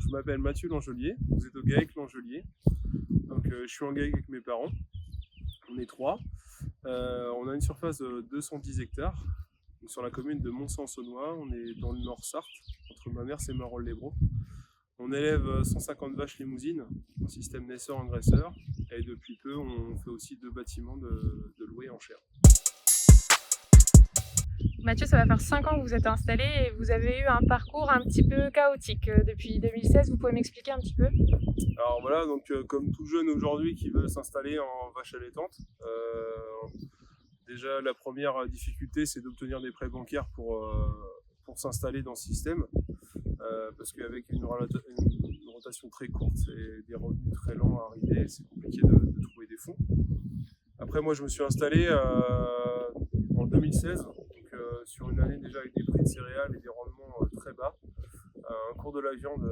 je m'appelle Mathieu Langelier, vous êtes au GAEC Langelier. Donc, je suis en GAEC avec mes parents, on est 3. On a une surface de 210 hectares sur la commune de Mont-Saint-Saunois. On est dans le Nord Sarthe, entre Mamers et Marolles-les-Brault. On élève 150 vaches limousines, un système naisseur-engraisseur, et depuis peu on fait aussi 2 bâtiments de louer en chair. Mathieu, ça va faire 5 ans que vous êtes installé et vous avez eu un parcours un petit peu chaotique depuis 2016. Vous pouvez m'expliquer un petit peu? Alors voilà, donc comme tout jeune aujourd'hui qui veut s'installer en vache allaitante, déjà la première difficulté c'est d'obtenir des prêts bancaires pour s'installer dans ce système, parce qu'avec une rotation très courte et des revenus très lents à arriver, c'est compliqué de trouver des fonds. Après moi je me suis installé en 2016, donc, sur une année déjà avec des prix de céréales et des rendements très bas, un cours de la viande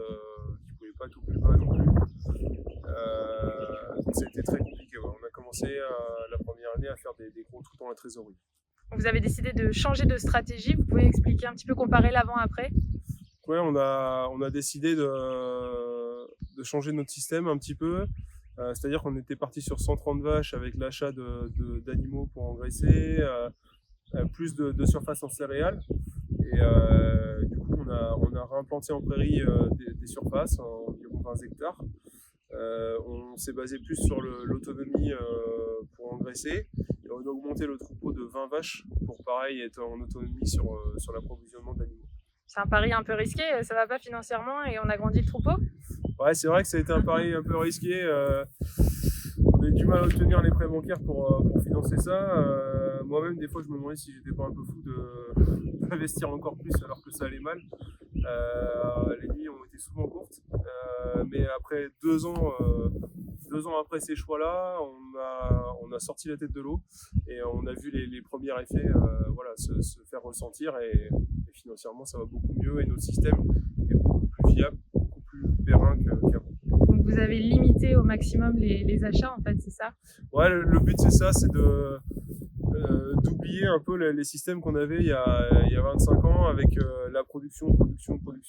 qui ne pouvait pas être au plus bas non plus. Donc c'était très compliqué. Ouais. On a commencé la première année à faire des gros trous dans la trésorerie. Vous avez décidé de changer de stratégie. Vous pouvez expliquer un petit peu, comparer l'avant-après? Ouais, on a décidé de changer notre système un petit peu. C'est-à-dire qu'on était parti sur 130 vaches avec l'achat d'animaux pour engraisser, plus de surface en céréales. Et du coup, on a réimplanté en prairie des surfaces, environ 20 hectares. On s'est basé plus sur l'autonomie pour engraisser. Et on a augmenté le troupeau de 20 vaches pour pareil être en autonomie sur l'approvisionnement d'animaux. C'est un pari un peu risqué, ça va pas financièrement et on a grandi le troupeau? Ouais, c'est vrai que ça a été un pari un peu risqué. On a eu du mal à obtenir les prêts bancaires pour financer ça. Moi-même, des fois, je me demandais si j'étais pas un peu fou d'investir encore plus alors que ça allait mal. Les nuits ont été souvent courtes. Mais après 2 ans après ces choix-là, on a sorti la tête de l'eau et on a vu les premiers effets se faire ressentir et financièrement, ça va beaucoup mieux et notre système est beaucoup plus viable, beaucoup plus périn qu'avant. Donc vous avez limité au maximum les achats, en fait, c'est ça? Ouais, le but c'est ça, c'est d'oublier un peu les systèmes qu'on avait il y a 25 ans avec la production,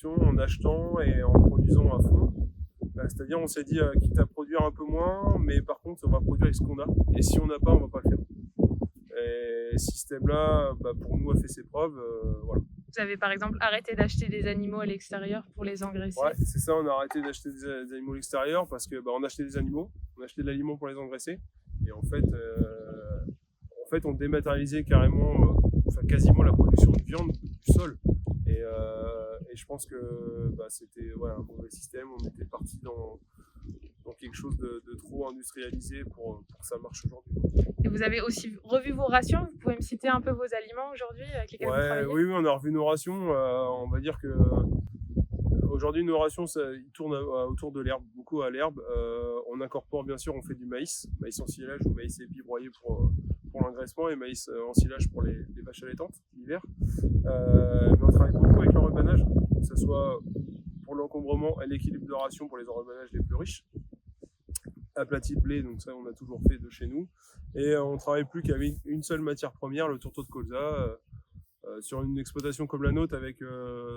en achetant et en produisant à fond. C'est-à-dire on s'est dit quitte à produire un peu moins, mais par contre on va produire avec ce qu'on a. Et si on n'a pas, on va pas le faire. Et ce système-là, pour nous, a fait ses preuves. Voilà. Vous avez par exemple arrêté d'acheter des animaux à l'extérieur pour les engraisser? Ouais, c'est ça, on a arrêté d'acheter des animaux à l'extérieur parce que on achetait des animaux, on achetait de l'aliment pour les engraisser. Et en fait on dématérialisait carrément, quasiment la production de viande du sol. Et je pense que c'était un mauvais système. On était parti dans quelque chose de trop industrialisé pour que ça marche aujourd'hui. Et vous avez aussi revu vos rations? Vous pouvez me citer un peu vos aliments aujourd'hui avec lesquels vous travaillez? Oui, on a revu nos rations. On va dire que aujourd'hui nos rations ils tournent autour de l'herbe, beaucoup à l'herbe. On incorpore bien sûr, on fait du maïs en silage ou maïs épi broyé pour l'engraissement et maïs en silage pour les vaches allaitantes l'hiver. Mais on travaille beaucoup avec l'enrubanage, que ce soit pour l'encombrement et l'équilibre de ration pour les enrubanages les plus riches. Aplati de blé, donc ça on a toujours fait de chez nous. Et on travaille plus qu'avec une seule matière première, le tourteau de colza. Sur une exploitation comme la nôtre avec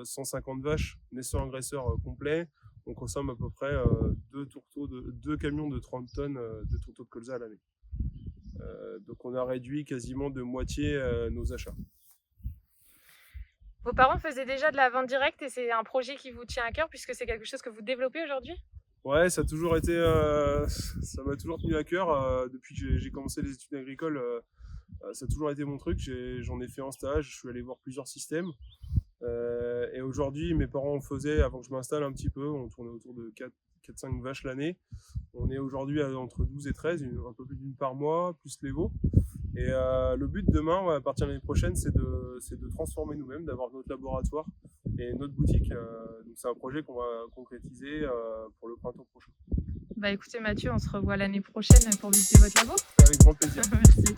150 vaches, naisseurs-engraisseurs complets, on consomme à peu près 2 camions de 30 tonnes de tourteau de colza à l'année. Donc on a réduit quasiment de moitié nos achats. Vos parents faisaient déjà de la vente directe et c'est un projet qui vous tient à cœur puisque c'est quelque chose que vous développez aujourd'hui? Ouais, ça a toujours été, ça m'a toujours tenu à cœur depuis que j'ai commencé les études agricoles. Ça a toujours été mon truc. J'en ai fait en stage. Je suis allé voir plusieurs systèmes. Et aujourd'hui, mes parents en faisaient avant que je m'installe un petit peu. On tournait autour de 4-5 vaches l'année. On est aujourd'hui entre 12 et 13, un peu plus d'une par mois, plus les veaux. Et le but demain, à partir de l'année prochaine, c'est de transformer nous-mêmes, d'avoir notre laboratoire et notre boutique. Donc c'est un projet qu'on va concrétiser pour le printemps prochain. Écoutez Mathieu, on se revoit l'année prochaine pour visiter votre labo. Avec grand plaisir. Merci.